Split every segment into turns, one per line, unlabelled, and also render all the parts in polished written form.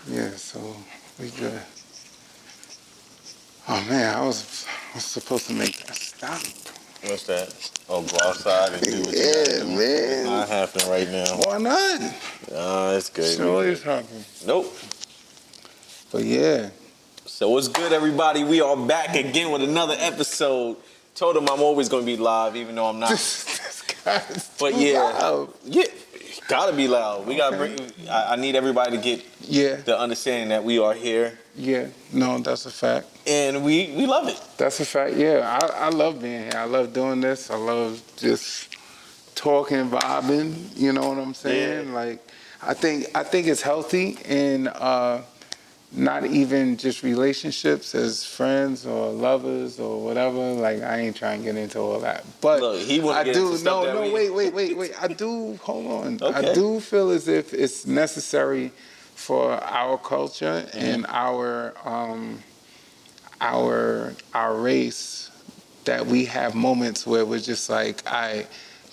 Yeah, so we good. Oh man, I was supposed to make that stop.
What's that? Oh, go outside and do what you gotta
Yeah,
do. It's
man.
not happening right now.
Why not?
It's good.
Sure is happening.
Nope.
But yeah.
So what's good, everybody? We are back again with another episode. Told them I'm always gonna be live, even though I'm not.
This guy's
But
too
yeah,
loud.
yeah, gotta be loud. We gotta bring. I need everybody to get the understanding that we are here.
Yeah, no, that's a fact.
And we love it.
That's a fact. Yeah, I love being here. I love doing this. I love just talking, vibing. You know what I'm saying?
Yeah.
Like, I think it's healthy and not even just relationships as friends or lovers or whatever. Like, I ain't trying to get into all that. But
look, he
I
get
do.
into stuff
No,
that
wait. I do. Hold on.
Okay.
I do feel as if it's necessary for our culture and our race that we have moments where we're just like, all right,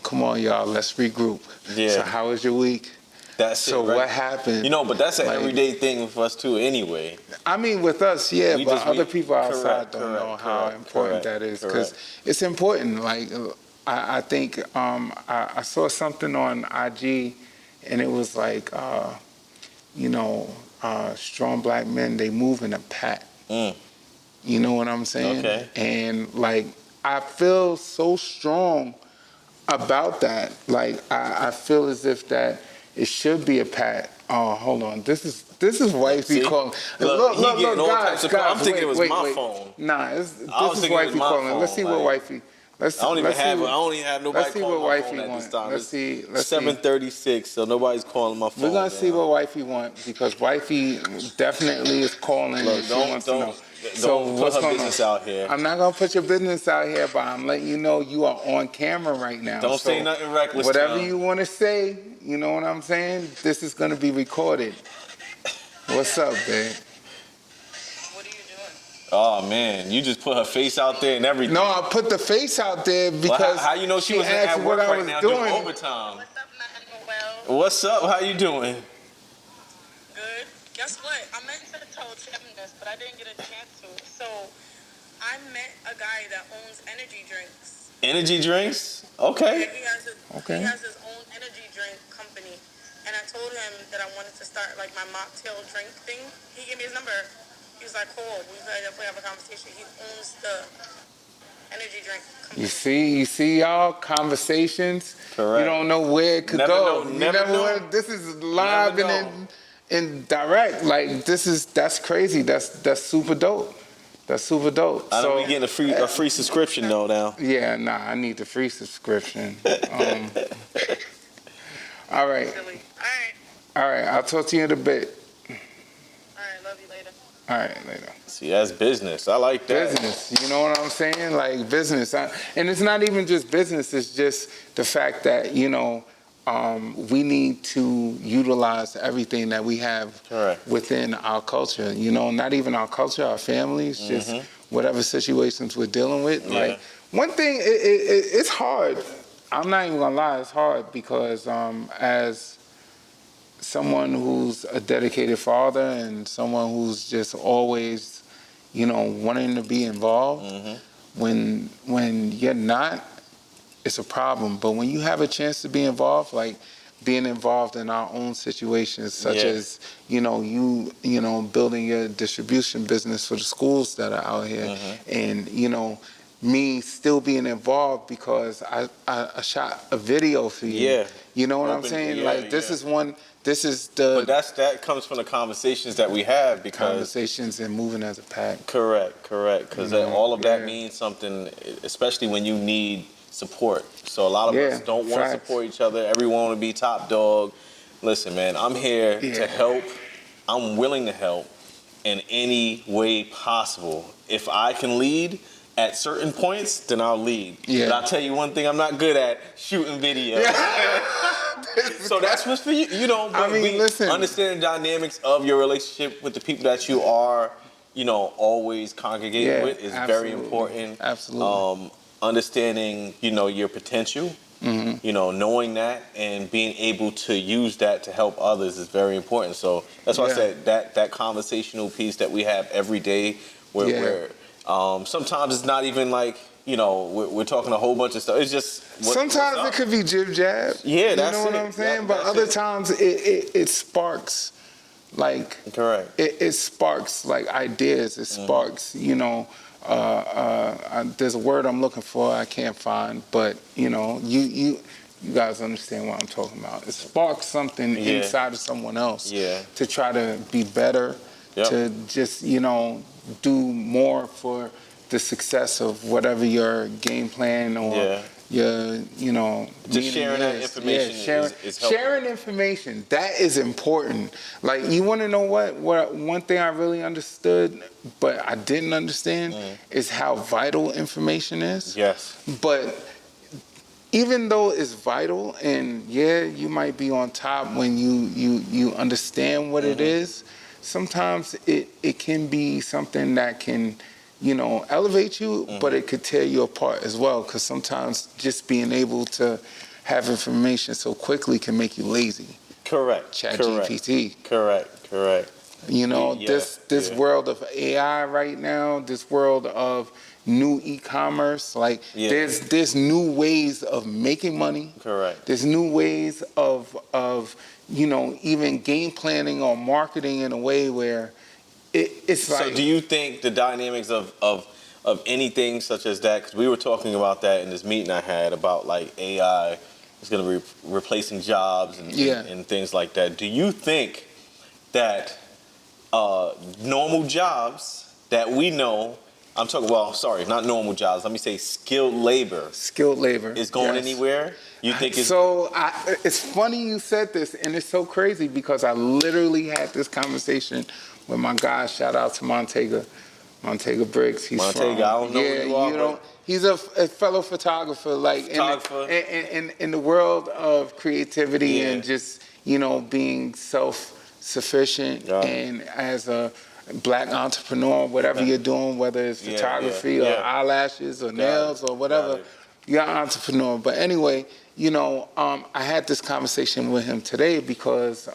come on, y'all, let's regroup.
Yeah.
So how was your week?
That's
so
it, right?
what happened?
You know, but that's an
Like,
everyday thing for us too, anyway.
I mean, with us, yeah, but other people outside
correct,
don't know
correct,
how important
correct,
that is because it's important. Like, I think I saw something on IG, and it was like, strong black men, they move in a pack. You know what I'm saying?
Okay.
And like, I feel so strong about that. Like, I feel as if that it should be a pact. Oh, hold on. This is wifey calling.
Look,
guys,
I'm thinking it was my
wait.
phone.
Nah, this
I was
is
thinking it was
wifey
my
calling.
phone,
Let's see what
like,
wifey. I
don't even have nobody
let's see
calling
what
my
wifey
phone at
want.
this time.
Let's see.
7:36, so nobody's calling my phone.
We're gonna see what wifey wants because wifey definitely is calling.
Look,
and she wants to know.
Don't put her business out here.
I'm not gonna put your business out here, but I'm letting you know you are on camera right now.
Don't say nothing reckless.
Whatever you want to say, you know what I'm saying? This is gonna be recorded. What's up, babe?
What are you doing?
Oh man, you just put her face out there and everything.
No, I put the face out there because
well, how you know she was
asked
at work
what I
right
was
now
doing.
overtime?
What's up, Manuel?
What's up? How you doing?
Good. Guess what? I meant to tell Tim this, but I didn't get a chance to. So, I met a guy that owns energy drinks.
Energy drinks? Okay.
Yeah, he has his own energy drink company. And I told him that I wanted to start like my mocktail drink thing. He gave me his number. He was like, cool, we could definitely have a conversation. He owns the energy drink company.
You see, y'all, conversations.
Correct.
You don't know where it could
Never
go.
Never know.
This is live and direct. Like, that's crazy. That's super dope. That's super dope.
I know we getting a free subscription though now.
Yeah, nah, I need the free subscription. All right. All right, I'll talk to you in a bit.
All right, love you later.
All right, later.
See, that's business. I like that.
Business, you know what I'm saying? Like business. And it's not even just business, it's just the fact that, we need to utilize everything that we have within our culture. Not even our culture, our families, just whatever situations we're dealing with.
Yeah.
Like, one thing, it's hard. I'm not even gonna lie, it's hard because as someone who's a dedicated father and someone who's just always, wanting to be involved, when you're not, it's a problem. But when you have a chance to be involved, like being involved in our own situations, such as, you building your distribution business for the schools that are out here, and, me still being involved because I shot a video for you.
Yeah.
You know what I'm saying?
Yeah,
like, this is the...
But that comes from the conversations that we have because...
Conversations and moving as a pack.
Correct. Because all of that means something, especially when you need support. So a lot of us don't want to support each other. Everyone want to be top dog. Listen, man, I'm here to help. I'm willing to help in any way possible. If I can lead at certain points, then I'll lead. Yeah. But I'll tell you one thing I'm not good at, shooting video. So that's what's for you. Listen. Understanding the dynamics of your relationship with the people that you are, always congregating with is very important.
Absolutely.
Understanding, your potential You know, knowing that and being able to use that to help others is very important. So that's why I said that conversational piece that we have every day, where sometimes it's not even like, you know, we're talking a whole bunch of stuff. It's just
sometimes it could be jib jab.
Yeah, that's
you know what I'm saying. But other times it sparks like It sparks like ideas. It sparks, you know. There's a word I'm looking for I can't find, but you know, you guys understand what I'm talking about. It sparks something inside of someone else to try to be better, to just, you know, do more for the success of whatever your game plan or your, you know,
just sharing that information.
Sharing information, that is important. Like, you want to know what one thing I really understood, but I didn't understand, is how vital information is.
Yes.
But even though it's vital, and you might be on top when you understand what it is, sometimes it can be something that can, you know, elevate you, but it could tear you apart as well, because sometimes just being able to have information so quickly can make you lazy.
Correct.
ChatGPT.
Correct.
You know, this world of AI right now, this world of new e-commerce, like there's new ways of making money.
Correct.
There's new ways of you know, even game planning or marketing in a way where it's like.
So do you think the dynamics of anything such as that, because we were talking about that in this meeting I had about like AI is going to be replacing jobs and things like that. Do you think that normal jobs that we know, I'm talking, well, sorry, not normal jobs, let me say skilled labor is going anywhere? You think it's...
So it's funny you said this, and it's so crazy because I literally had this conversation with my guy. Shout out to Montega Briggs. He's
I don't know who you are,
know, he's a fellow photographer, like in the world of creativity and just, you know, being self-sufficient and as a Black entrepreneur, whatever you're doing, whether it's photography or eyelashes or nails or whatever, you're an entrepreneur. But anyway, you know, I had this conversation with him today because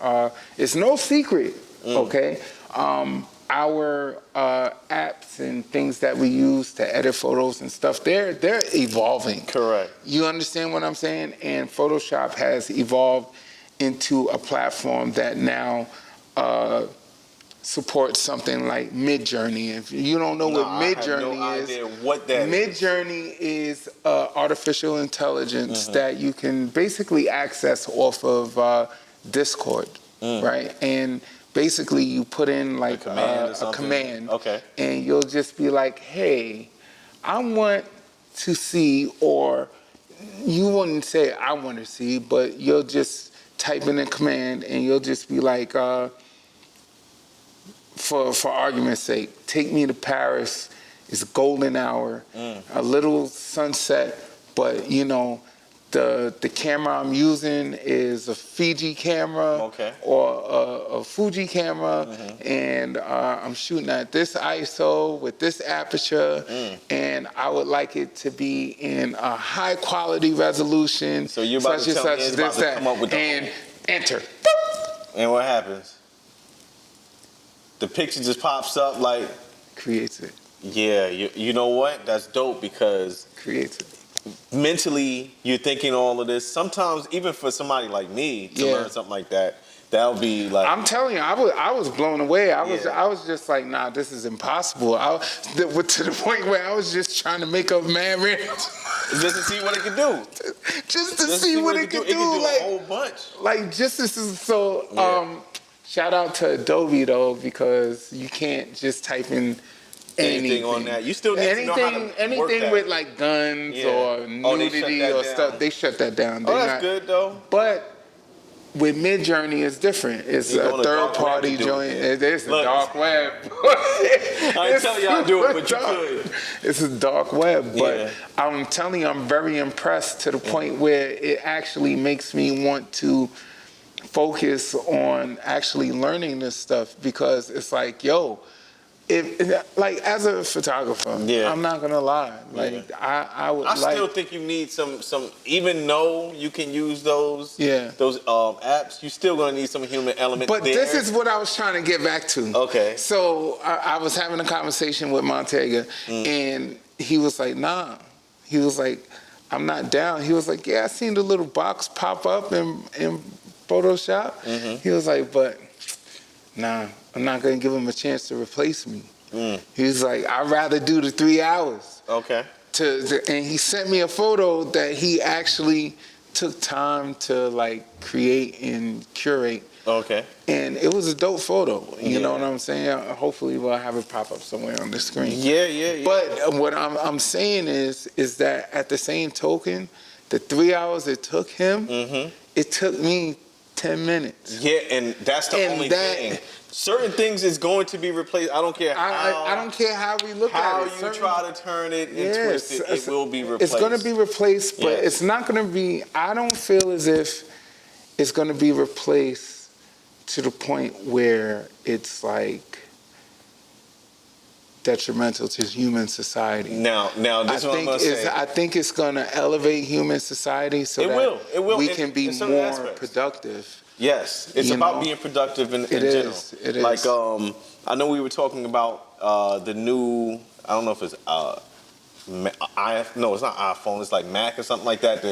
it's no secret, okay? Our apps and things that we use to edit photos and stuff, they're evolving.
Correct.
You understand what I'm saying? And Photoshop has evolved into a platform that now supports something like Midjourney. If you don't know what Midjourney is, Midjourney is artificial intelligence that you can basically access off of Discord, right? And basically you put in like a command, and you'll just be like, hey, I want to see, or you wouldn't say I want to see, but you'll just type in a command and you'll just be like, for argument's sake, take me to Paris. It's golden hour, a little sunset, but you know, the camera I'm using is a Fiji camera or a Fuji camera, and I'm shooting at this ISO with this aperture, and I would like it to be in a high quality resolution.
So you're about to tell me about to come up with
and enter.
And what happens? The picture just pops up like...
Creates it.
Yeah, you know what? That's dope because...
Creates it.
Mentally, you're thinking all of this. Sometimes, even for somebody like me to learn something like that, that would be like...
I'm telling you, I was blown away. I was just like, nah, this is impossible. To the point where I was just trying to make up mad random.
Just to see what it can do.
Just to see what it can do.
It can do
like,
a whole bunch.
Like, just this is so... Shout out to Adobe though, because you can't just type in anything
on that. You still need to know how to work
anything
that.
with like guns or nudity or stuff. They shut that down.
That's good though.
But with Midjourney, it's different. It's a third-party joint. It's the dark web.
I ain't telling you how to do it, but you could.
It's a dark web, but I'm telling you, I'm very impressed to the point where it actually makes me want to focus on actually learning this stuff, because it's like, yo, if like as a photographer,
Yeah.
I'm not gonna lie. Like I would.
I
like,
still think you need some. Even though you can use those apps, you still gonna need some human element.
But
there.
this is what I was trying to get back to.
Okay.
So I was having a conversation with Montega, and he was like, "Nah." He was like, "I'm not down." He was like, "Yeah, I seen the little box pop up in Photoshop." He was like, "But nah, I'm not gonna give him a chance to replace me." He was like, "I'd rather do the 3 hours."
Okay.
And he sent me a photo that he actually took time to like create and curate.
Okay.
And it was a dope photo. You know what I'm saying? Hopefully we'll have it pop up somewhere on the screen.
Yeah.
But what I'm saying is that at the same token, the 3 hours it took him, it took me 10 minutes.
Yeah, and that's the only thing. Certain things is going to be replaced. I don't care how.
I don't care how we look at it.
How you try to turn it and twist it, it will be replaced.
It's going to be replaced, but it's not going to be. I don't feel as if it's going to be replaced to the point where it's like detrimental to human society.
Now, this is what I'm going to say.
I think it's going to elevate human society so
it will.
we can be more productive.
Yes, it's about being productive in general.
It is.
Like, I know we were talking about the new, I don't know if it's, no, it's not iPhone, it's like Mac or something like that. The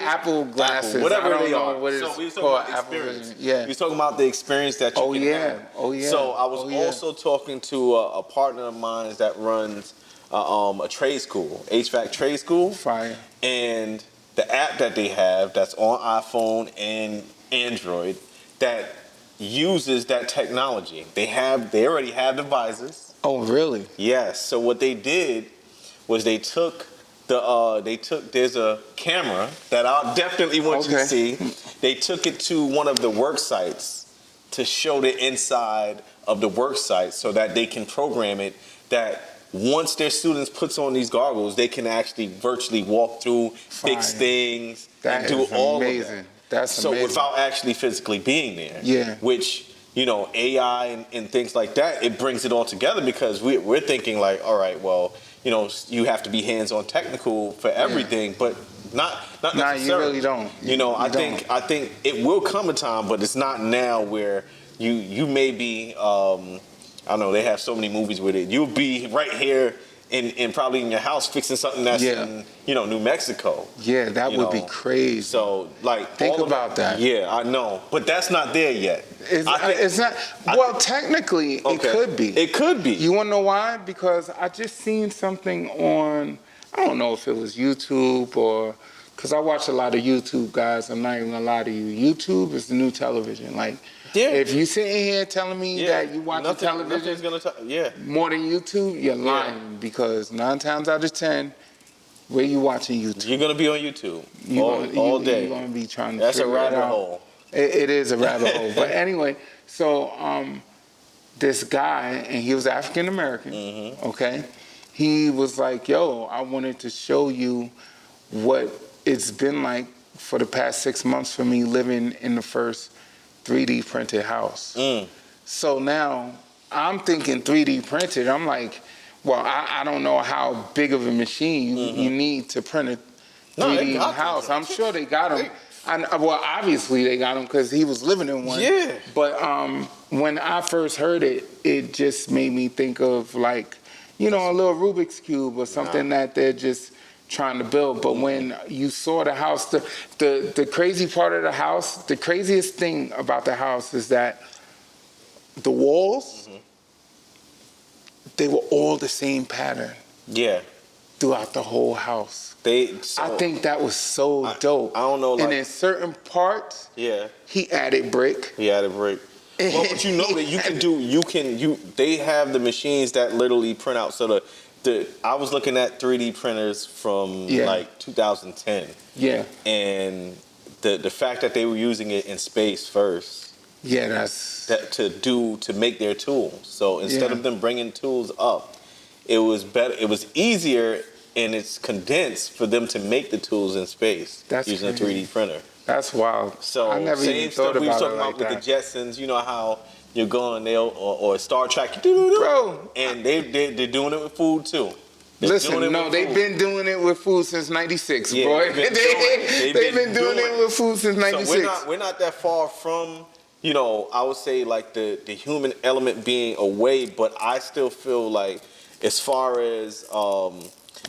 Apple glasses.
Apple, whatever
I don't
they
know
are.
What it's
so we were talking
called,
about
Apple
experience.
Yeah.
We were talking about the experience that you can have.
Oh, yeah.
So I was also talking to a partner of mine that runs a trade school, HVAC trade school.
Fire.
And the app that they have that's on iPhone and Android that uses that technology. They already have the visors.
Oh, really?
Yes. So what they did was there's a camera that I definitely want you to see. They took it to one of the work sites to show the inside of the work site so that they can program it that once their students puts on these goggles, they can actually virtually walk through, fix things, and do all of that.
That's amazing.
Without actually physically being there.
Yeah.
Which, AI and things like that, it brings it all together because we're thinking like, all right, well, you have to be hands-on technical for everything, but not necessarily.
You really don't.
I think it will come a time, but it's not now where you may be. I don't know, they have so many movies with it. You'll be right here in probably in your house fixing something that's in New Mexico.
Yeah, that would be crazy.
So
think about that.
Yeah, I know, but that's not there yet.
It's not. Well, technically, it could be.
It could be.
You want to know why? Because I just seen something on. I don't know if it was YouTube or because I watch a lot of YouTube guys. I'm not even gonna lie to you. YouTube is the new television. If you sitting here telling me that you watch television more than YouTube, you're lying because 9 times out of 10, where you watching YouTube?
You're gonna be on YouTube all day.
You're gonna be trying to.
That's a rabbit
out.
hole.
It is a rabbit hole. But anyway, so this guy, and he was African American. Okay, he was like, "Yo, I wanted to show you what it's been like for the past 6 months for me living in the first 3D printed house." So now I'm thinking 3D printed. I'm like, well, I don't know how big of a machine you need to print a 3D house. I'm sure they got them. Well, obviously they got them because he was living in one.
Yeah.
But when I first heard it, it just made me think of a little Rubik's Cube or something that they're just trying to build. But when you saw the house, the crazy part of the house, the craziest thing about the house is that the walls, they were all the same pattern.
Yeah.
Throughout the whole house. I think that was so dope.
I don't know.
And in certain parts, he added brick.
Well, but you know that you can do. They have the machines that literally print out. So I was looking at 3D printers from 2010.
Yeah.
And the fact that they were using it in space first.
Yeah, that's
to make their tools. So instead of them bringing tools up, it was better. It was easier and it's condensed for them to make the tools in space using a 3D printer.
That's wild.
So
I never
same
even
stuff
thought
we was
about it
talking
like
about with
that.
the Jetsons. You know how you're going there or Star Trek,
Bro,
and they're doing it with food too.
listen, no, they've been doing it with food since '96,
Yeah,
boy.
they've
been doing it with food since '96.
So we're not that far from, I would say like the human element being away, but I still feel like as far as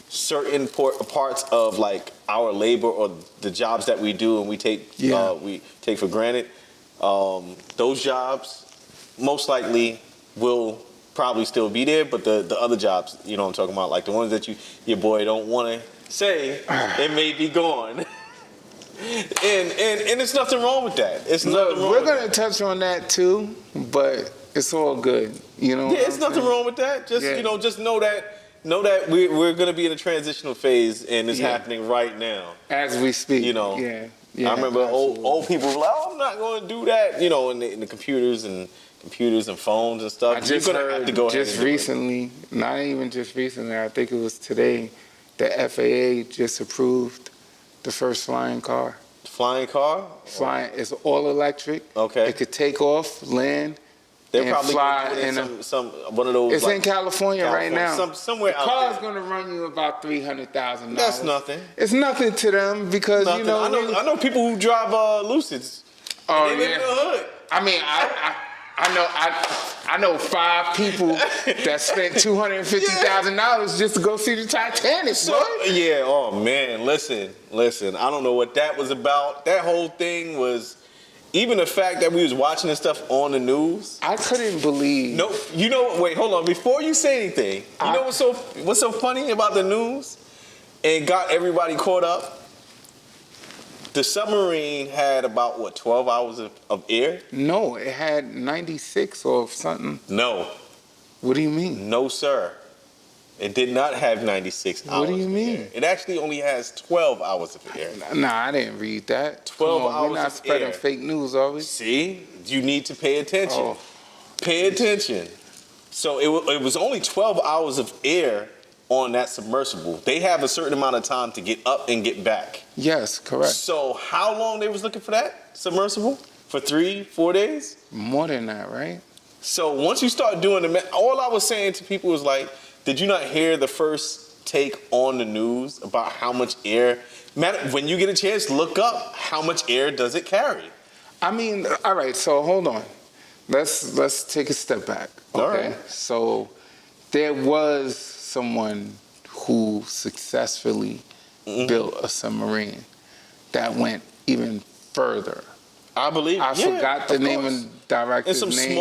certain parts of like our labor or the jobs that we do and we take for granted, those jobs most likely will probably still be there, but the other jobs, you know what I'm talking about, like the ones that your boy don't want to say, it may be gone. and it's nothing wrong with that.
We're gonna touch on that too, but it's all good.
Yeah, it's nothing wrong with that. Just just know that we're gonna be in a transitional phase, and it's happening right now
as we speak.
Yeah, I remember old people were like, "Oh, I'm not going to do that," in the computers and phones and stuff.
I just heard
have to go
just recently, not even just recently, I think it was today, the FAA just approved the first flying car.
Flying car?
Flying, it's all electric.
Okay.
It could take off, land,
They're
and
probably
fly
in some one of those.
It's like, in California right now.
Somewhere out there.
The car's gonna run you about $300,000.
That's nothing.
It's nothing to them because
I know people who drive Lucids.
Oh,
and they live in the hood.
I mean, I know 5 people that spent $250,000 just to go see the Titanic.
Yeah. Oh man, listen. I don't know what that was about. That whole thing was. Even the fact that we was watching this stuff on the news,
I couldn't believe.
No, wait, hold on. Before you say anything, know what's so funny about the news, and got everybody caught up. The submarine had about 12 hours of air?
No, it had 96 or something.
No.
What do you mean?
No, sir. It did not have 96 hours.
What do you mean?
Air. It actually only has 12 hours of air.
Nah, I didn't read that.
12 hours.
We're not spreading fake news, are we?
See, you need to pay attention. Pay attention. So it was only 12 hours of air on that submersible. They have a certain amount of time to get up and get back.
Yes, correct.
So how long they was looking for that submersible? For 3-4 days?
More than that, right?
So once you start doing the math, all I was saying to people was like, did you not hear the first take on the news about how much air? When you get a chance, look up how much air does it carry.
I mean, all right. So hold on. Let's take a step back. Okay.
All right.
So there was someone who successfully built a submarine that went even further.
I believe.
I forgot the name of director's name.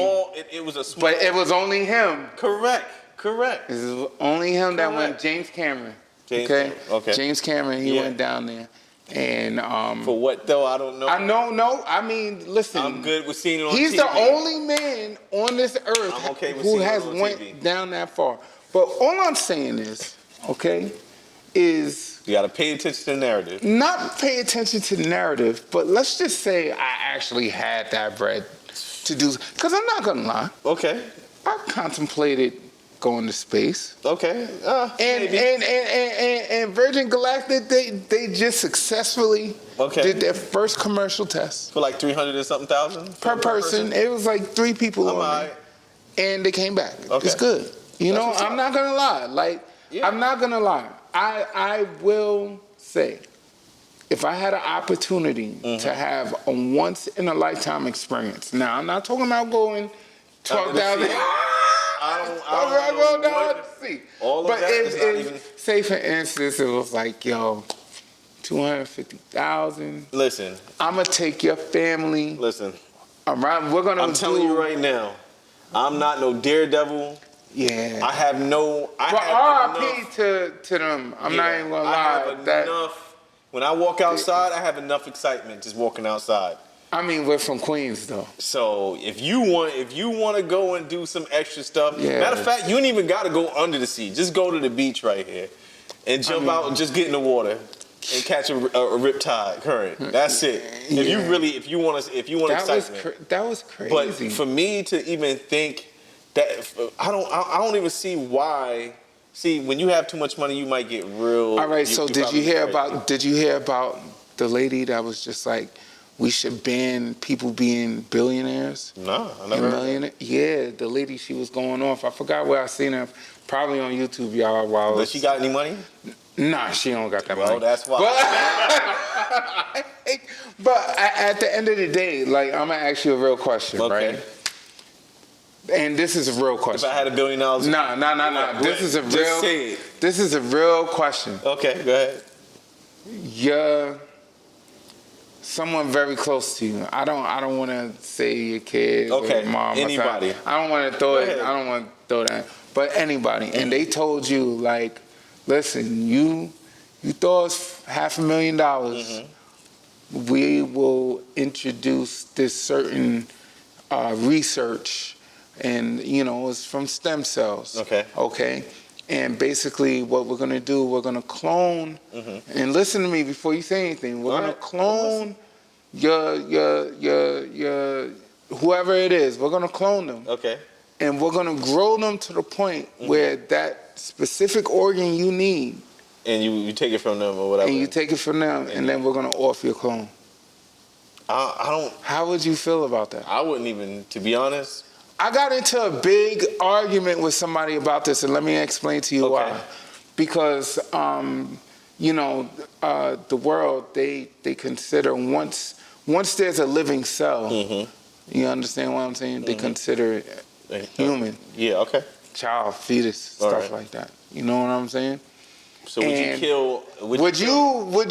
It was a small.
But it was only him.
Correct.
It was only him that went. James Cameron. Okay. James Cameron. He went down there, and
for what though? I don't know.
I don't know. I mean, listen.
I'm good with seeing it on
He's
TV.
the only man on this earth who has went down that far. But all I'm saying is, is
you got to pay attention to the narrative.
Not pay attention to the narrative, but let's just say I actually had that bread to do. Because I'm not gonna lie.
Okay.
I contemplated going to space.
Okay.
And Virgin Galactic, they just successfully did their first commercial test.
For like 300 or something thousand?
Per person. It was like 3 people on it. And they came back. Okay. It's good. I'm not gonna lie. I'm not gonna lie. I will say, if I had an opportunity to have a once in a lifetime experience. Now I'm not talking about going 12,000. I don't know how to see. But say for instance, it was like, 250,000.
Listen.
I'm gonna take your family.
Listen.
I'm
telling you right now, I'm not no daredevil.
Yeah.
I have no.
RIP to them. I'm not even gonna lie.
When I walk outside, I have enough excitement just walking outside.
I mean, we're from Queens, though.
So if you want to go and do some extra stuff, matter of fact, you don't even got to go under the sea. Just go to the beach right here, and jump out and just get in the water and catch a riptide current. That's it. If you want excitement.
That was crazy.
But for me to even think that, I don't even see why. See, when you have too much money, you might get real.
All right. So did you hear about the lady that was just like, we should ban people being billionaires.
No, I never heard that.
Yeah, the lady, she was going off. I forgot where I seen her. Probably on YouTube, y'all.
Does she got any money?
Nah, she don't got that money.
Well, that's why.
But at the end of the day, like, I'm going to ask you a real question,
Okay.
right? And this is a real question.
If I had $1 billion.
Nah. This is a real question.
Okay, go ahead.
You're someone very close to you. I don't want to say your kid or your mom.
Anybody.
I don't want to throw it. I don't want to throw that. But anybody. And they told you, like, listen, you throw us $500,000. We will introduce this certain research, and it's from stem cells. Okay. And basically, what we're gonna do, we're gonna clone. And listen to me before you say anything. We're gonna clone your whoever it is. We're gonna clone them.
Okay.
And we're gonna grow them to the point where that specific organ you need.
And you take it from them or whatever.
And you take it from them, and then we're gonna off your clone.
I don't.
How would you feel about that?
I wouldn't even, to be honest.
I got into a big argument with somebody about this, and let me explain to you why. Because, the world, they consider once there's a living cell, you understand what I'm saying? They consider it human.
Yeah, okay.
Child, fetus, stuff like that. You know what I'm saying?
So would you kill?
Would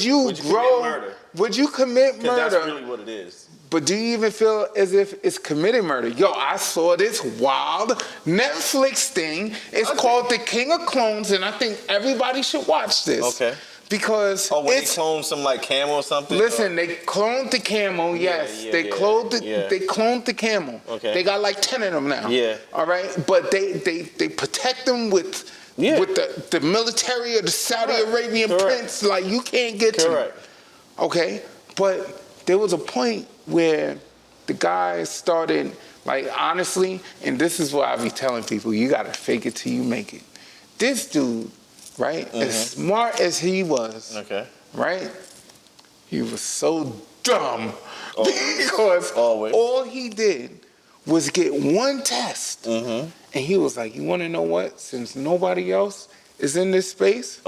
you grow?
Murder?
Would you commit murder?
Because that's really what it is.
But do you even feel as if it's committed murder? Yo, I saw this wild Netflix thing. It's called The King of Clones, and I think everybody should watch this.
Okay.
Because
when they cloned some like camel or something?
Listen, they cloned the camel, yes. They cloned the camel.
Okay.
They got like 10 of them now.
Yeah.
All right? But they protect them with the military of the Saudi Arabian prince. Like, you can't get to them. Okay? But there was a point where the guy started, like, honestly, and this is what I be telling people, you got to fake it till you make it. This dude, right, as smart as he was, right, he was so dumb because all he did was get one test. And he was like, you want to know what? Since nobody else is in this space,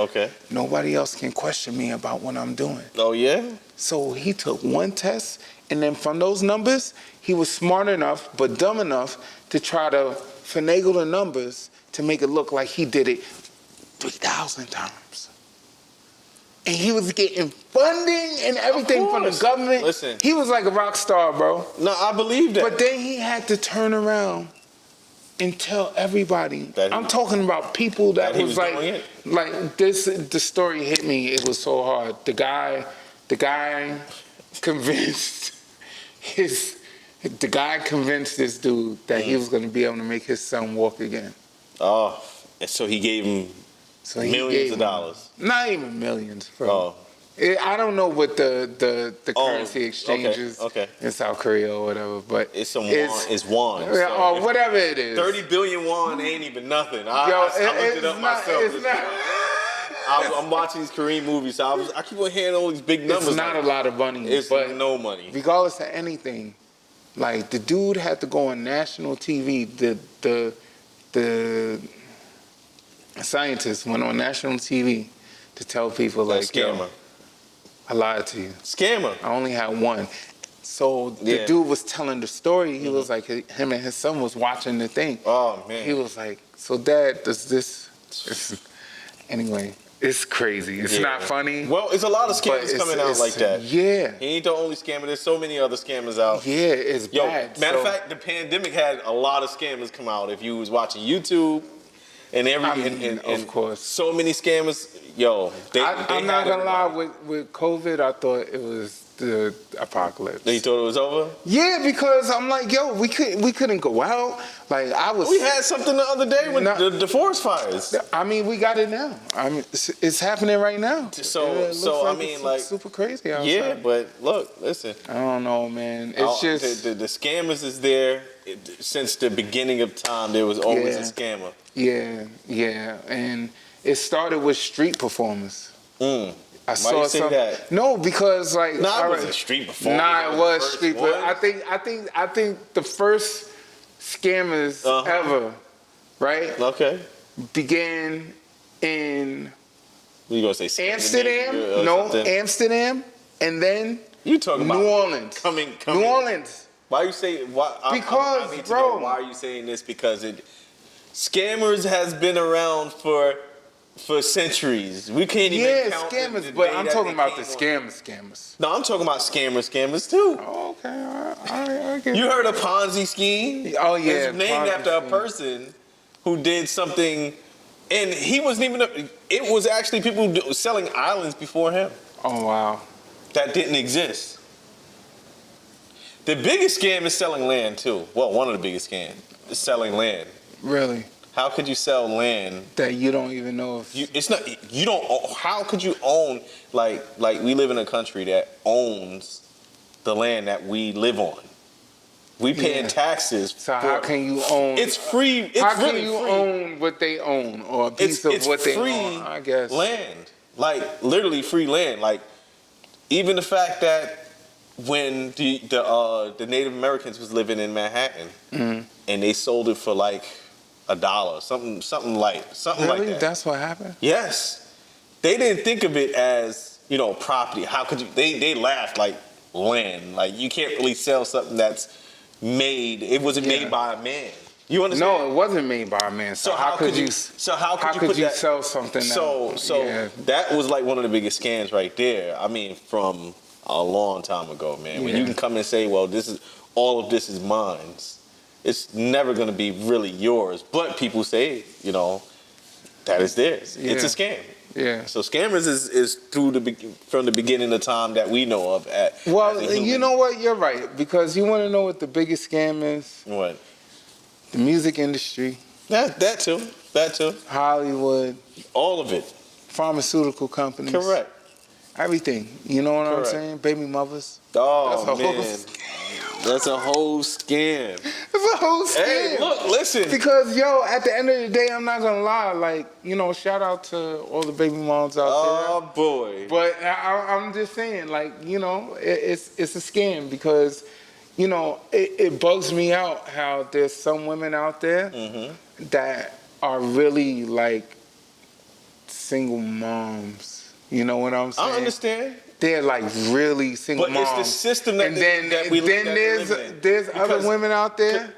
nobody else can question me about what I'm doing.
Oh, yeah?
So he took one test, and then from those numbers, he was smart enough but dumb enough to try to finagle the numbers to make it look like he did it 3,000 times. And he was getting funding and everything from the government.
Listen.
He was like a rock star, bro.
No, I believe that.
But then he had to turn around and tell everybody. I'm talking about people that was like this. The story hit me. It was so hard. The guy convinced this dude that he was going to be able to make his son walk again.
Oh, so he gave him millions of dollars.
Not even millions, bro. I don't know what the currency exchange is in South Korea or whatever, but
it's won.
Or whatever it is.
30 billion won ain't even nothing. I looked it up myself. I'm watching these Korean movies, so I keep on hearing all these big numbers.
It's not a lot of money.
It's
but
no money.
Regardless of anything, like, the dude had to go on national TV. The scientists went on national TV to tell people, like, yo, I lied to you.
Scammer.
I only had one. So the dude was telling the story. He was like, him and his son was watching the thing.
Oh, man.
He was like, so Dad, does this... Anyway, it's crazy. It's not funny.
Well, it's a lot of scammers coming out like that.
Yeah.
He ain't the only scammer. There's so many other scammers out.
Yeah, it's bad.
Matter of fact, the pandemic had a lot of scammers come out. If you was watching YouTube and
of course.
So many scammers. Yo,
I'm not gonna lie. With COVID, I thought it was the apocalypse.
You thought it was over?
Yeah, because I'm like, yo, we couldn't go out. Like, we
had something the other day with the forest fires.
I mean, we got it now. I mean, it's happening right now.
So I mean, like,
super crazy outside.
Yeah, but look, listen.
I don't know, man. It's just
the scammers is there since the beginning of time. There was always a scammer.
Yeah, and it started with street performers. I
Why you say that?
No, because like
it wasn't street before.
Nah, it was street. But I think the first scammers ever, right?
Okay.
Began in
You gonna say
Amsterdam? No, Amsterdam, and then
you talking
New
about
Orleans.
Coming.
New Orleans.
Why you say why?
Because,
I need to
bro,
know why are you saying this? Because scammers has been around for centuries. We can't even count
scammers,
the
but
day
I'm
that
talking
they
about the
came on.
scammers.
No, I'm talking about scammers too.
Oh, okay, all right, okay.
You heard of Ponzi scheme?
Oh yeah,
It's named
Ponzi
after a
scheme.
person who did something, and he wasn't even. It was actually people selling islands before him.
Oh wow.
That didn't exist. The biggest scam is selling land too. Well, one of the biggest scams is selling land.
Really?
How could you sell land
that you don't even know if
it's not? You don't. How could you own like we live in a country that owns the land that we live on? We paying taxes.
So how can you own?
It's free. It's
how
really
can you
free.
own what they own or a piece of what they own? I guess
land, like literally free land. Like even the fact that when the Native Americans was living in Manhattan and they sold it for like $1, something like that.
That's what happened?
Yes. They didn't think of it as, property. How could you? They laughed like land. Like you can't really sell something that's made. It wasn't made by a man. You understand?
No, it wasn't made by a man. So how could you?
So how could you
sell something?
That was like one of the biggest scams right there. I mean, from a long time ago, man. When you can come and say, well, all of this is mine. It's never going to be really yours. But people say, that is theirs. Yeah. It's a scam.
Yeah.
So scammers is from the beginning of time that we know of.
Well, you know what? You're right. Because you want to know what the biggest scam is?
What?
The music industry.
That too.
Hollywood.
All of it.
Pharmaceutical companies.
Correct.
Everything. You know what I'm saying? Baby mothers.
Oh, man. That's a whole scam.
It's a whole scam.
Hey, look, listen.
Because, at the end of the day, I'm not going to lie. Like, shout out to all the baby moms out there.
Oh, boy.
But I'm just saying, like, it's a scam because, it bugs me out how there's some women out there that are really, like, single moms. You know what I'm saying?
I understand.
They're like really single moms.
But it's the system that
there's other women out there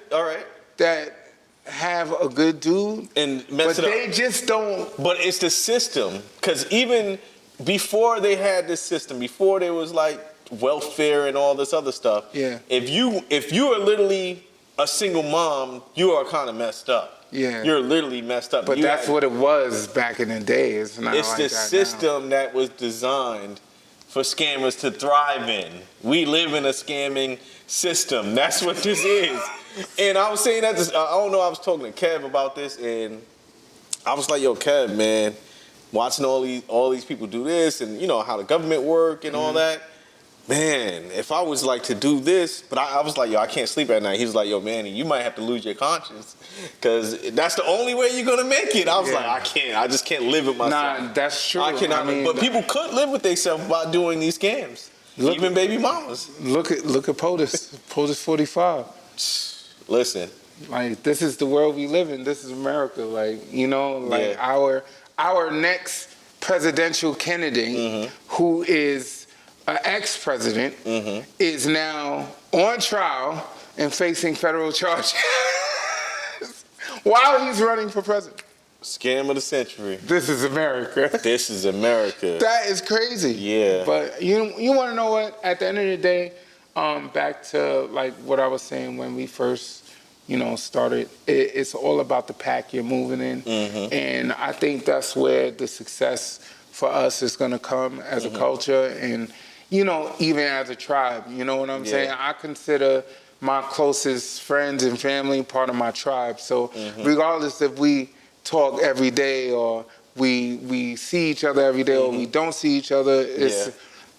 that have a good dude
and mess it up. But
they just don't.
But it's the system, because even before they had this system, before there was like welfare and all this other stuff, if you are literally a single mom, you are kind of messed up.
Yeah,
you're literally messed up.
But that's what it was back in the day. It's not like
the system that was designed for scammers to thrive in. We live in a scamming system. That's what this is. And I was saying that I don't know. I was talking to Kev about this, and I was like, "Yo, Kev, man, watching all these people do this, and how the government work and all that." Man, if I was like to do this, but I was like, yo, I can't sleep at night. He was like, yo, man, you might have to lose your conscience because that's the only way you're gonna make it. I was like, I just can't live with myself.
Nah, that's true.
I cannot. But people could live with themselves by doing these scams. Even baby mamas.
Look at POTUS. POTUS 45.
Listen.
Like, this is the world we live in. This is America. Like, our next presidential candidate, who is an ex-president, is now on trial and facing federal charges while he's running for president.
Scam of the century.
This is America.
This is America.
That is crazy.
Yeah.
But you want to know what? At the end of the day, back to like what I was saying when we first, started. It's all about the pack you're moving in, and I think that's where the success for us is going to come as a culture and. Even as a tribe, you know what I'm saying? I consider my closest friends and family part of my tribe. So regardless if we talk every day or we see each other every day or we don't see each other, it's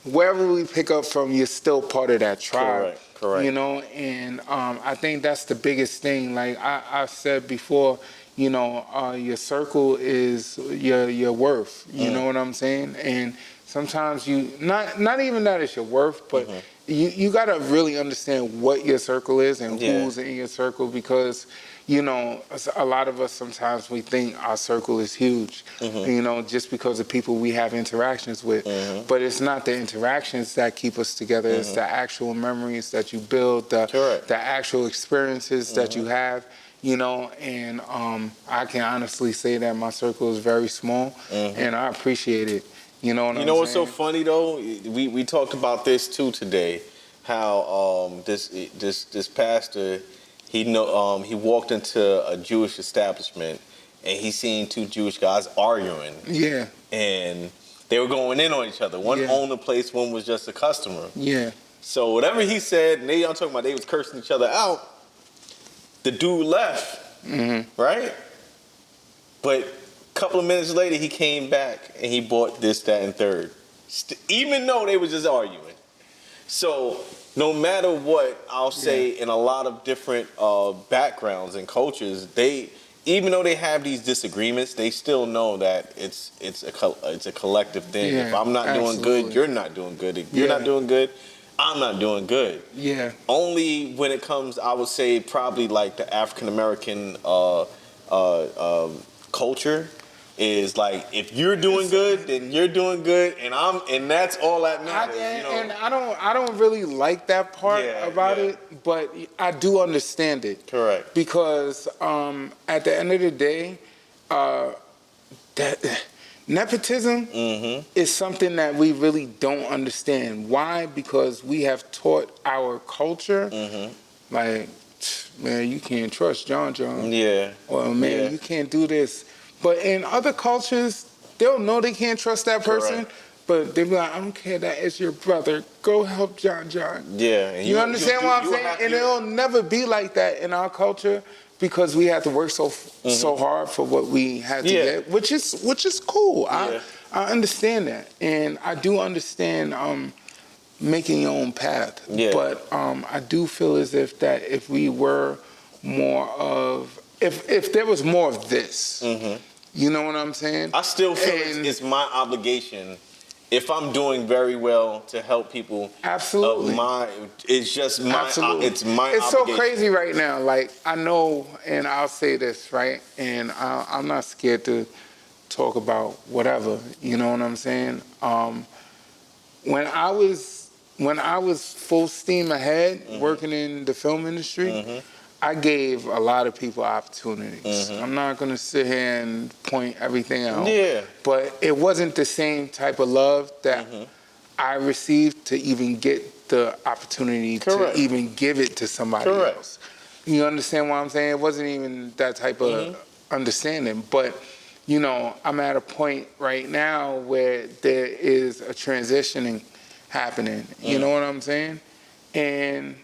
wherever we pick up from, you're still part of that tribe.
Correct.
And I think that's the biggest thing. Like I said before, your circle is your worth. You know what I'm saying? And sometimes you not even that it's your worth, but
Mm-hmm.
you got to really understand what your circle is and who's in your circle, because a lot of us sometimes we think our circle is huge, just because of people we have interactions with. But it's not the interactions that keep us together. It's the actual memories that you build, the actual experiences that you have. And I can honestly say that my circle is very small, and I appreciate it. You know what I'm saying?
What's so funny though? We talked about this too today. How this pastor, he walked into a Jewish establishment and he seen two Jewish guys arguing.
Yeah.
And they were going in on each other. One owned the place, one was just a customer.
Yeah.
So whatever he said, and I'm talking about they was cursing each other out. The dude left, right? But a couple of minutes later, he came back and he bought this, that, and third. Even though they were just arguing. So no matter what, I'll say in a lot of different backgrounds and cultures, even though they have these disagreements, they still know that it's a collective thing.
Yeah,
if I'm not doing good, you're not doing good. If you're not doing good, I'm not doing good.
Yeah.
Only when it comes, I would say, probably like the African American culture is like, if you're doing good, then you're doing good, and that's all that matters.
And I don't really like that part about it, but I do understand it.
Correct.
Because at the end of the day, that nepotism is something that we really don't understand. Why? Because we have taught our culture, like, man, you can't trust John.
Yeah.
Or, man, you can't do this. But in other cultures, they'll know they can't trust that person.
Correct.
But they'll be like, I don't care, that is your brother. Go help John.
Yeah. And
you understand what I'm saying? And it'll never be like that in our culture, because we had to work so hard for what we had to get, which is cool. I understand that, and I do understand making your own path. Yeah. But I do feel as if we were more of, if there was more of this, you know what I'm saying?
I still feel it's my obligation. If I'm doing very well to help people,
absolutely,
it's just my, it's my
It's
obligation.
so crazy right now. Like, I know, and I'll say this, right? And I'm not scared to talk about whatever. You know what I'm saying? When I was full steam ahead working in the film industry, I gave a lot of people opportunities. I'm not going to sit here and point everything out. Yeah. But it wasn't the same type of love that I received to even get the opportunity to even give it to somebody else. You understand what I'm saying? It wasn't even that type of understanding. But, I'm at a point right now where there is a transitioning happening. You know what I'm saying? And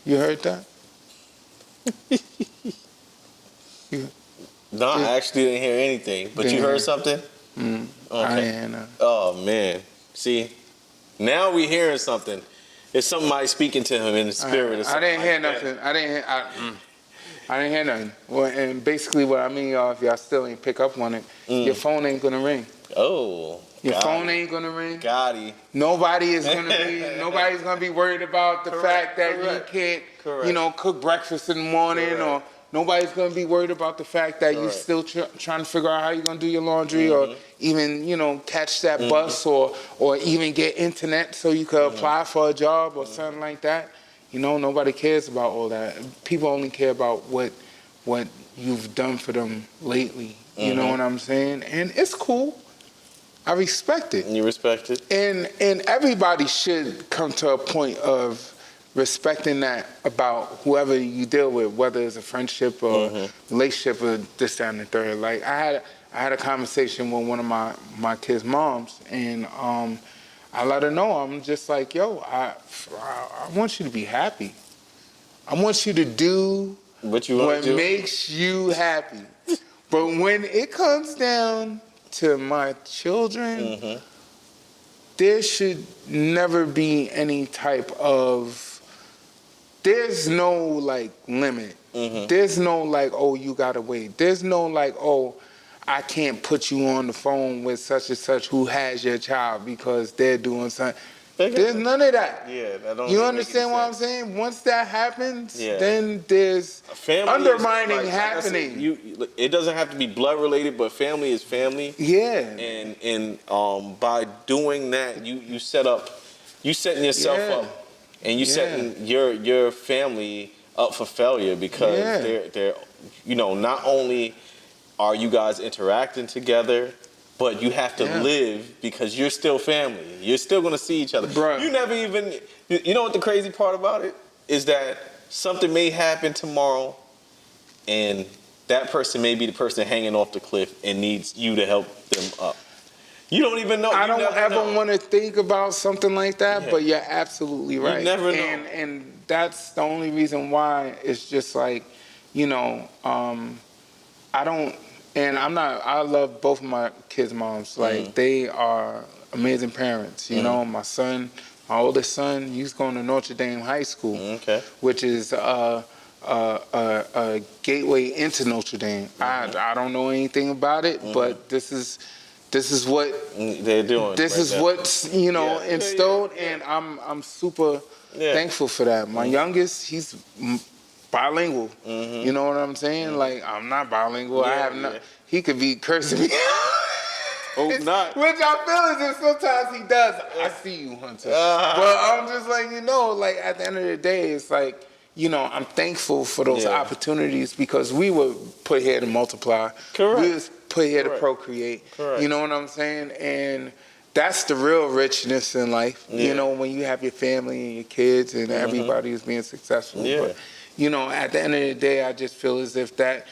you heard that?
No, I actually didn't hear anything. But you heard something?
Okay. I didn't hear nothing.
Oh, man. See, now we hearing something. It's somebody speaking to him in the spirit.
I didn't hear nothing. I didn't hear nothing. Well, and basically what I mean, y'all, if y'all still ain't pick up on it, your phone ain't going to ring.
Oh.
Your phone ain't gonna ring.
Gotti.
Nobody's gonna be worried about the fact that you can't, cook breakfast in the morning, or nobody's gonna be worried about the fact that you're still trying to figure out how you're gonna do your laundry, or even, catch that bus, or even get internet so you could apply for a job or something like that. Nobody cares about all that. People only care about what you've done for them lately. You know what I'm saying? And it's cool. I respect it.
You respect it?
And everybody should come to a point of respecting that about whoever you deal with, whether it's a friendship or relationship or this, that, and the third. Like, I had a conversation with one of my kids' moms, and I let her know, I'm just like, yo, I want you to be happy. I want you to do what makes you happy. But when it comes down to my children, there should never be any type of, there's no limit. There's no oh, you gotta wait. There's no I can't put you on the phone with such and such who has your child because they're doing something. There's none of that.
Yeah, that don't
You
really
understand what I'm
sense.
saying? Once that happens,
Yeah.
then there's
family
undermining
is,
happening.
Like I said, it doesn't have to be blood related, but family is family.
Yeah.
And by doing that, you setting yourself up, and you setting your family up for failure because they're not only are you guys interacting together, but you have to live because you're still family. You're still gonna see each other.
Bruh.
You never even. You know what the crazy part about it is that something may happen tomorrow, and that person may be the person hanging off the cliff and needs you to help them up. You don't even know.
I don't ever want to think about something like that, but you're absolutely right.
You never know.
And that's the only reason why it's just like, I don't. And I love both of my kids' moms. Like, they are amazing parents. You know, my oldest son, he's going to Notre Dame High School, which is a gateway into Notre Dame. I don't know anything about it, but this is what
they're doing.
This is what's instilled, and I'm super thankful for that. My youngest, he's bilingual. You know what I'm saying? Like, I'm not bilingual. I have not. He could be cursing me.
Not.
Which I feel as if sometimes he does. I see you, Hunter. But I'm just like, like at the end of the day, it's like, I'm thankful for those opportunities because we were put here to multiply.
Correct.
We was put here to procreate.
Correct.
You know what I'm saying? And that's the real richness in life. When you have your family and your kids and everybody is being successful. But, at the end of the day, I just feel as if that,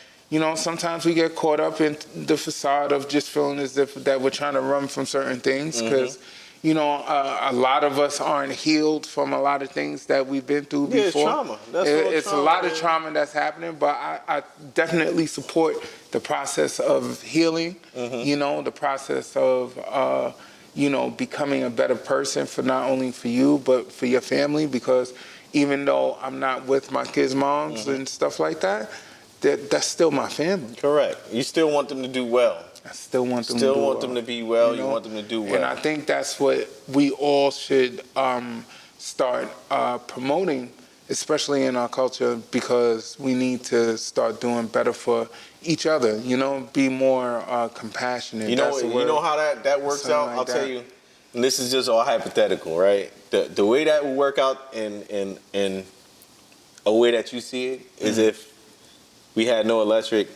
sometimes we get caught up in the facade of just feeling as if that we're trying to run from certain things because, a lot of us aren't healed from a lot of things that we've been through before.
It's trauma.
It's a lot of trauma that's happening, but I definitely support the process of healing, the process of, becoming a better person for not only for you, but for your family, because even though I'm not with my kids' moms and stuff like that, that's still my family.
Correct. You still want them to do well.
I still want them
to be well. You want them to do well.
And I think that's what we all should start promoting, especially in our culture, because we need to start doing better for each other. Be more compassionate.
You know how that works out. I'll tell you. And this is just all hypothetical, right? The way that will work out in a way that you see it is if we had no electric,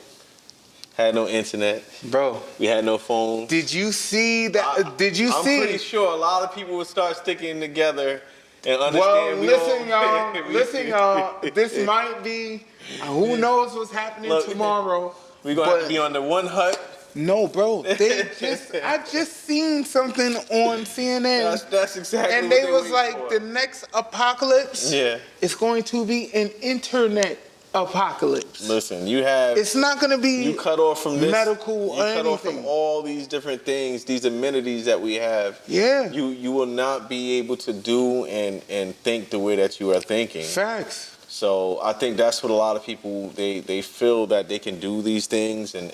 had no internet,
bro.
We had no phone.
Did you see that? I'm
pretty sure a lot of people would start sticking together and understand.
Well, listen, y'all. This might be. Who knows what's happening tomorrow?
We're gonna have to be under one hut.
No, bro. I just seen something on CNN.
That's exactly.
And they was like, the next apocalypse. It's going to be an internet apocalypse.
Listen, it's
not going to be
you cut off from this
medical or anything.
You cut off from all these different things, these amenities that we have. You will not be able to do and think the way that you are thinking.
Facts.
So I think that's what a lot of people they feel that they can do these things and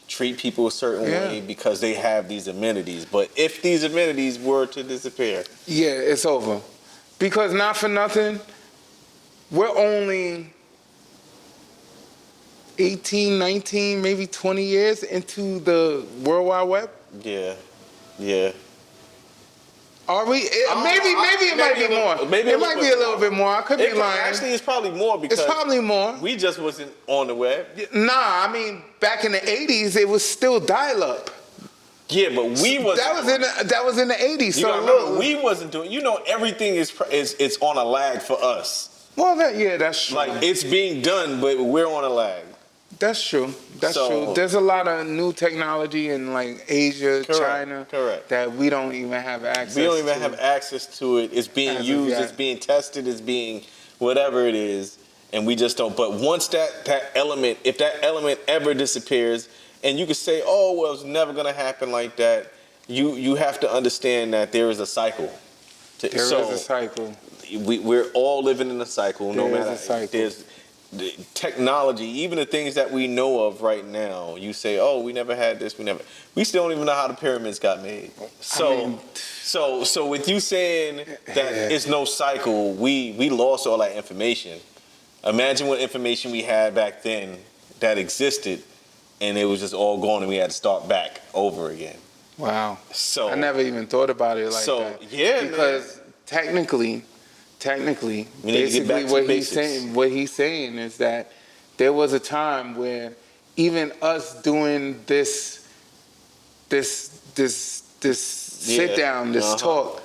treat people a certain way because they have these amenities. But if these amenities were to disappear,
it's over. Because not for nothing, we're only 18, 19, maybe 20 years into the World Wide Web.
Yeah.
Are we? Maybe it might be more. Maybe it might be a little bit more. I could be lying.
Actually, it's probably more because
it's probably more.
We just wasn't on the web.
Nah, I mean, back in the 80s, it was still dial-up.
Yeah, but we wasn't.
That was in the 80s.
So look, we wasn't doing. Everything is on a lag for us.
Well, that's true.
Like, it's being done, but we're on a lag.
That's true. That's true. There's a lot of new technology in like Asia, China, that we don't even have access to.
We don't even have access to it. It's being used, it's being tested, it's being whatever it is, and we just don't. But once that element, if that element ever disappears, and you could say, oh, well, it's never going to happen like that, you have to understand that there is a cycle.
There is a cycle.
We're all living in a cycle.
There's a cycle.
the technology, even the things that we know of right now, you say, "Oh, we never had this. We still don't even know how the pyramids got made." So with you saying that it's no cycle, we lost all that information. Imagine what information we had back then that existed, and it was just all gone, and we had to start back over again.
Wow.
So
I never even thought about it like that.
Yeah,
because technically, basically what he's saying is that there was a time where even us doing this sit down, this talk,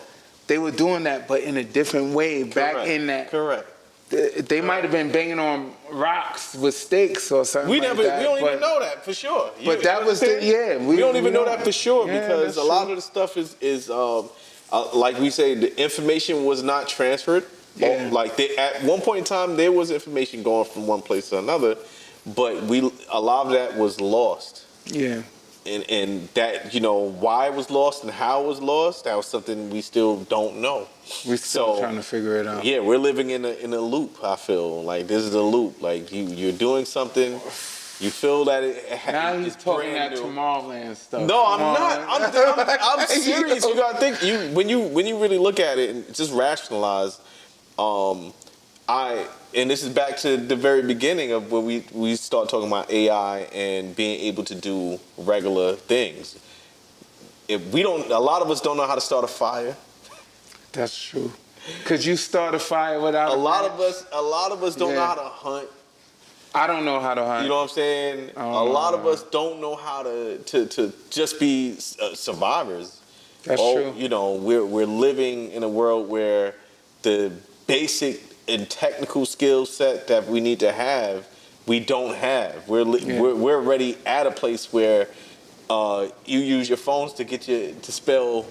they were doing that, but in a different way. Back in that.
Correct.
They might have been banging on rocks with sticks or something.
We don't even know that for sure.
But that was
we don't even know that for sure because a lot of the stuff is like we say, the information was not transferred.
Yeah.
Like at one point in time, there was information going from one place to another, but a lot of that was lost.
Yeah.
And that, why it was lost and how it was lost, that was something we still don't know.
We're still trying to figure it out.
Yeah, we're living in a loop, I feel. Like, this is a loop. Like, you're doing something, you feel that
now he's talking that Tomorrowland stuff.
No, I'm not. I'm serious. You gotta think, when you really look at it and just rationalize, and this is back to the very beginning of where we start talking about AI and being able to do regular things. A lot of us don't know how to start a fire.
That's true. Could you start a fire without
a lot of us don't know how to hunt.
I don't know how to hunt.
You know what I'm saying? A lot of us don't know how to just be survivors.
That's true.
We're living in a world where the basic and technical skill set that we need to have, we don't have. We're already at a place where you use your phones to get to spell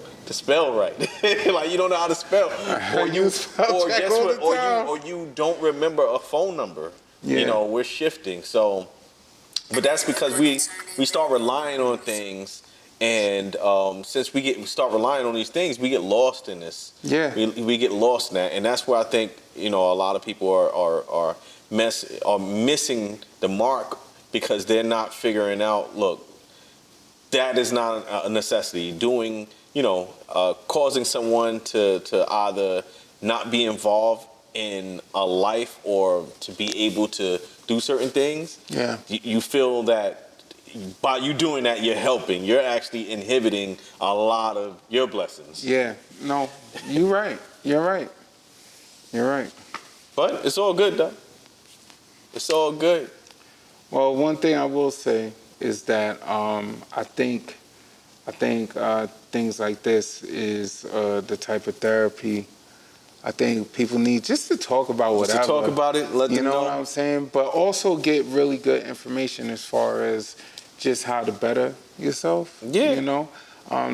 right. Like, you don't know how to spell, or you don't remember a phone number.
Yeah.
We're shifting. So, but that's because we start relying on things. And since we start relying on these things, we get lost in this.
Yeah,
we get lost in that, and that's where I think a lot of people are missing the mark because they're not figuring out. Look, that is not a necessity. Doing causing someone to either not be involved in a life or to be able to do certain things.
Yeah,
you feel that. By you doing that, you're helping. You're actually inhibiting a lot of your blessings.
Yeah. No, you're right. You're right.
But it's all good, though. It's all good.
Well, one thing I will say is that I think things like this is the type of therapy I think people need just to talk about whatever.
Just to talk about it, let them know.
You know what I'm saying? But also get really good information as far as just how to better yourself.
Yeah.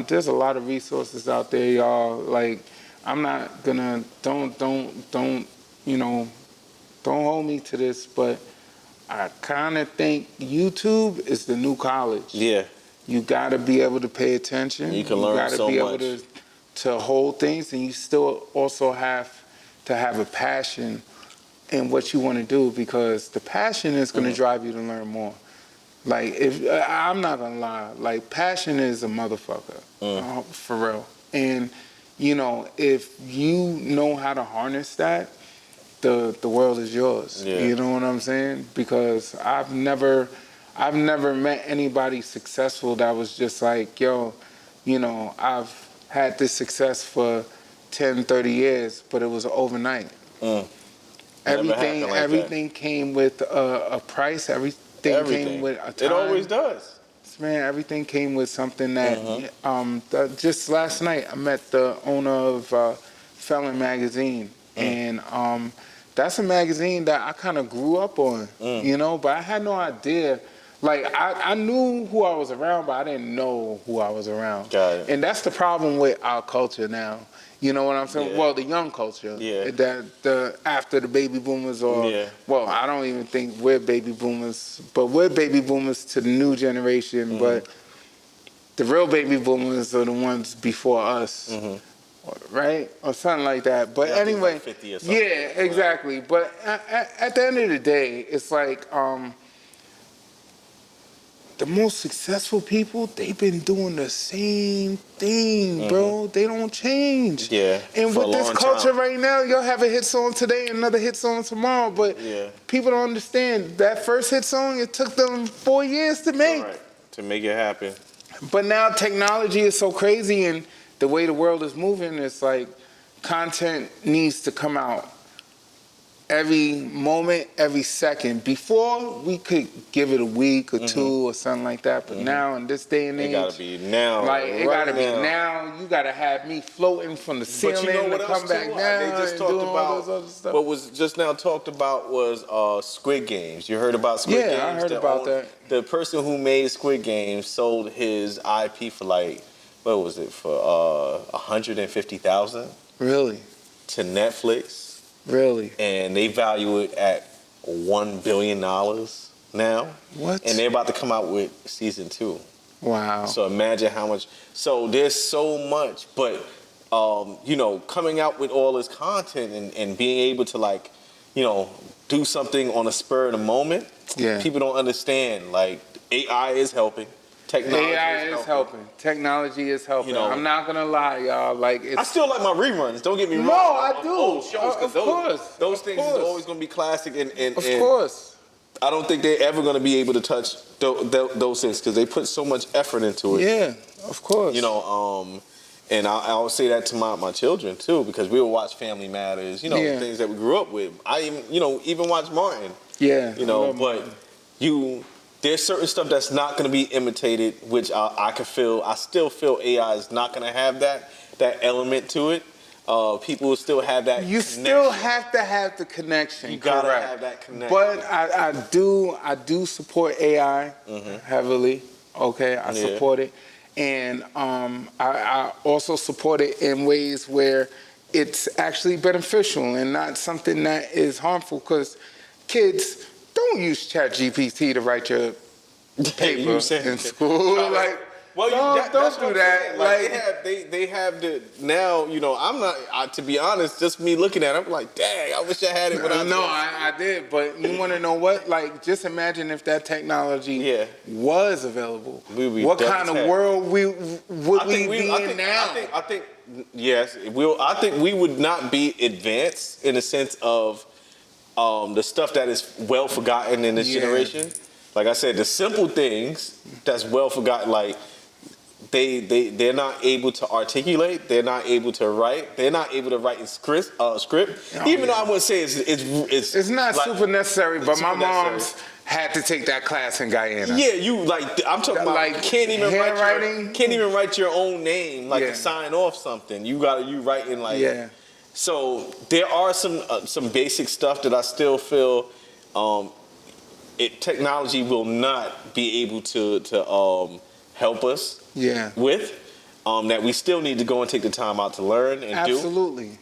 There's a lot of resources out there, y'all. Like, I'm not gonna, don't hold me to this, but I kind of think YouTube is the new college.
Yeah.
You gotta be able to pay attention.
You can learn so much.
You gotta be able to hold things, and you still also have to have a passion in what you want to do, because the passion is going to drive you to learn more. Like, I'm not gonna lie, like, passion is a motherfucker, for real. And if you know how to harness that, the world is yours.
Yeah.
You know what I'm saying? Because I've never met anybody successful that was just like, yo, I've had this success for 10, 30 years, but it was overnight. Everything came with a price. Everything came with a time.
It always does.
Man, everything came with something that, just last night, I met the owner of Felon Magazine. And that's a magazine that I kind of grew up on, but I had no idea. Like, I knew who I was around, but I didn't know who I was around.
Got it.
And that's the problem with our culture now. You know what I'm saying?
Yeah.
Well, the young culture.
Yeah.
That after the baby boomers, well, I don't even think we're baby boomers, but we're baby boomers to the new generation. But the real baby boomers are the ones before us. right? Or something like that. But
Yeah, I think it's
anyway,
like 50 or something.
yeah, exactly. But at the end of the day, it's like the most successful people, they've been doing the same thing, bro. They don't change.
Yeah.
And
for
with
a
this
long
culture
time.
right now, you'll have a hit song today, another hit song tomorrow. But
Yeah.
people don't understand that first hit song, it took them 4 years to make.
Right. To make it happen.
But now technology is so crazy, and the way the world is moving, it's like content needs to come out every moment, every second. Before, we could give it a week or two or something like that. But now, in this day and age,
It gotta be now.
like it
right
gotta be now. You gotta have me floating from the ceiling
But you know what
to
else
come back
too?
down
They just
and
talked
do all
about
this other stuff.
what was just now talked about was Squid Games. You heard about Squid Games?
Yeah, I heard about that.
The person who made Squid Games sold his IP for like, what was it, for 150,000
Really,
to Netflix,
really.
and they value it at $1 billion now.
What?
And they're about to come out with season 2.
Wow.
So imagine how much. So there's so much, but you know, coming out with all this content and being able to, like, you know, do something on a spur of the moment.
Yeah.
People don't understand. Like, AI is helping. Technology
AI is helping. Technology is helping.
You know,
I'm not gonna lie, y'all. Like, it's
I still like my reruns. Don't get me wrong.
No, I do.
Old shows, 'cause
Of course.
those
Of
things
course.
is always gonna be classic, and
Of course.
I don't think they're ever gonna be able to touch those things because they put so much effort into it.
Yeah, of course.
You know, and I'll say that to my children too, because we will watch Family Matters, you know,
Yeah.
things that we grew up with. I even, you know, even watch Martin.
Yeah.
You know,
I love
but
Martin.
there's certain stuff that's not going to be imitated, which I still feel AI is not going to have that element to it. People will still have that
You
connection.
still have to have the connection.
You gotta
correct.
have that connection.
But I do support AI heavily. Okay, I
Yeah.
support it, and I also support it in ways where it's actually beneficial and not something that is harmful. Because kids, don't use ChatGPT to write your paper
You said-
in school. Like, don't
that's
do
what I'm
that.
saying. Like, they have the now. You know, I'm not. To be honest, just me looking at it, I'm like, dang, I wish I had it when I was.
No, I did, but you want to know what? Like, just imagine if that technology was available. What kind of world would we be in now?
I think yes, it will. I think we would not be advanced in the sense of the stuff that is well forgotten in this generation. Like I said, the simple things that's well forgotten, like they're not able to articulate, they're not able to write, they're not able to write in script. Even though I wouldn't say it's
not
like,
super necessary, but
super
my
necessary.
mom's had to take that class in Guyana.
Yeah, I'm talking about
Like,
can't even
handwriting?
write your own name, like to sign off something. You write in like So there are some basic stuff that I still feel technology will not be able to help us with, that we still need to go and take the time out to learn and do.
Absolutely.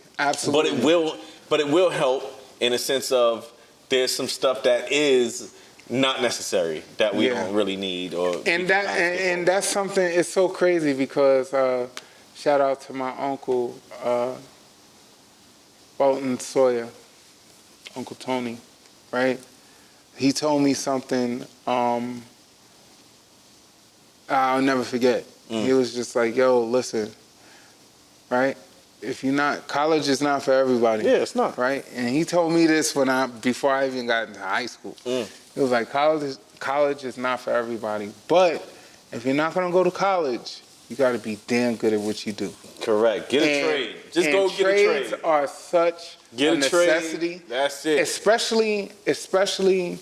But it will help in a sense of there's some stuff that is not necessary that we don't really need,
and that's something. It's so crazy because shout out to my uncle Bolton Sawyer, Uncle Tony, right? He told me something I'll never forget. He was just like, yo, listen, right? If you're not, college is not for everybody.
Yeah, it's not.
Right? And he told me this before I even got into high school. He was like, college is not for everybody. But if you're not gonna go to college, you gotta be damn good at what you do.
Correct. Get a trade. Just go get a trade.
Trades are such a necessity.
That's it.
Especially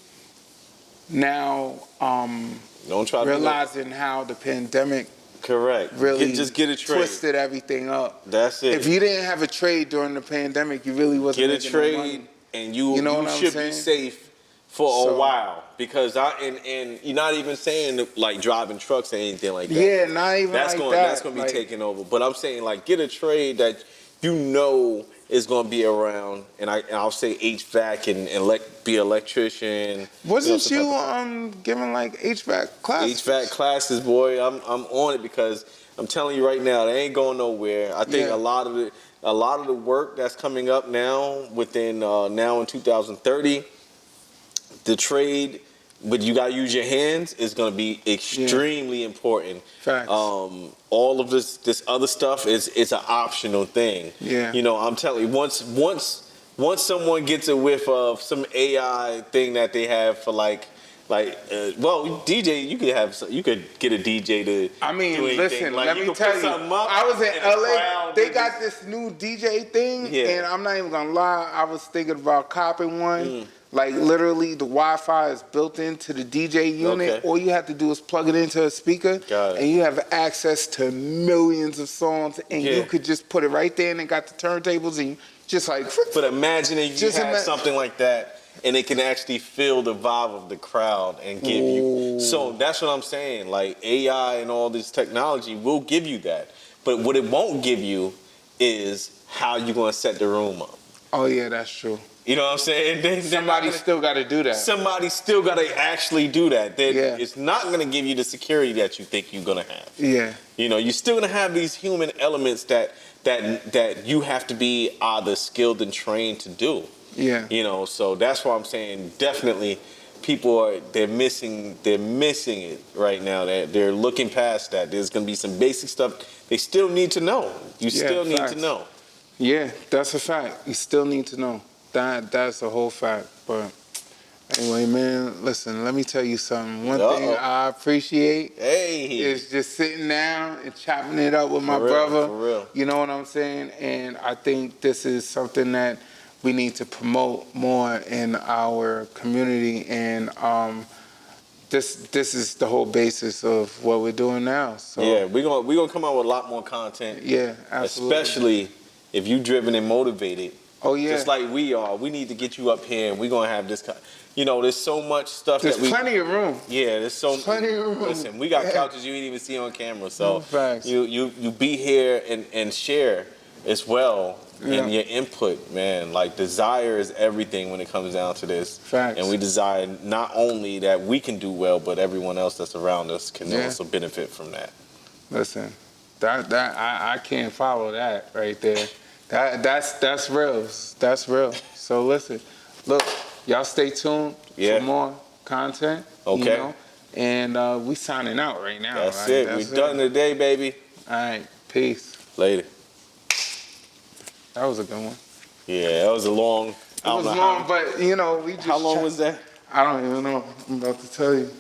now,
don't try
realizing how the pandemic really
just get a trade.
Twisted everything up.
That's it.
If you didn't have a trade during the pandemic, you really wasn't
get a trade, no money. And you should be safe for a while, because and you're not even saying like driving trucks or anything like that.
Yeah, not even
that's
like
going to be taken over. But I'm saying, like, get a trade that you know is going to be around, and I'll say HVAC and be an electrician.
Wasn't you giving like HVAC classes?
HVAC classes, boy. I'm on it because I'm telling you right now, they ain't going nowhere. I think a lot of the work that's coming up now within now in 2030, the trade, but you gotta use your hands, is gonna be extremely important.
Facts.
All of this other stuff is an optional thing.
Yeah.
You know, I'm telling you, once someone gets a whiff of some AI thing that they have for well, DJ, you could get a DJ to.
I mean,
do anything.
listen,
Like,
let me tell you, I was in LA. They got this new DJ thing, and I'm not even gonna lie. I was thinking about copping one. Like literally, the Wi-Fi is built into the DJ unit.
Okay.
All you have to do is plug it into a speaker, and you have access to millions of songs, and you could just put it right there, and it got the turntables, and you just like.
But imagine if you had something like that. And it can actually feel the vibe of the crowd and give you. So that's what I'm saying. Like AI and all this technology will give you that. But what it won't give you is how you're going to set the room up.
Oh, yeah, that's true.
You know what I'm saying?
Somebody still got to do that.
Somebody still got to actually do that. It's not going to give you the security that you think you're going to have.
Yeah.
You know, you're still going to have these human elements that you have to be either skilled and trained to do.
Yeah.
You know, so that's why I'm saying definitely they're missing it right now. They're looking past that. There's going to be some basic stuff they still need to know. You still need to know.
Yeah, that's a fact. You still need to know. That's a whole fact. But anyway, man, listen, let me tell you something. One thing I appreciate is just sitting down and chopping it up with my brother.
For real.
You know what I'm saying? And I think this is something that we need to promote more in our community, and this is the whole basis of what we're doing now. So
yeah, we're gonna come out with a lot more content.
Yeah, absolutely.
Especially if you driven and motivated.
Oh yeah.
Just like we are. We need to get you up here, and we're gonna have this. You know, there's so much stuff.
There's plenty of room.
Yeah, there's plenty of room. Listen, we got couches you didn't even see on camera, so you be here and share as well. And your input, man, like desire is everything when it comes down to this.
Facts.
And we desire not only that we can do well, but everyone else that's around us can also benefit from that.
Listen, I can't follow that right there. That's real. That's real. So listen, look, y'all stay tuned for more content.
Okay.
You know? And we signing out right now.
That's it. We're done today, baby.
All right. Peace.
Later.
That was a good one.
Yeah, that was a long.
It was long, but you know, we just.
How long was that?
I don't even know. I'm about to tell you.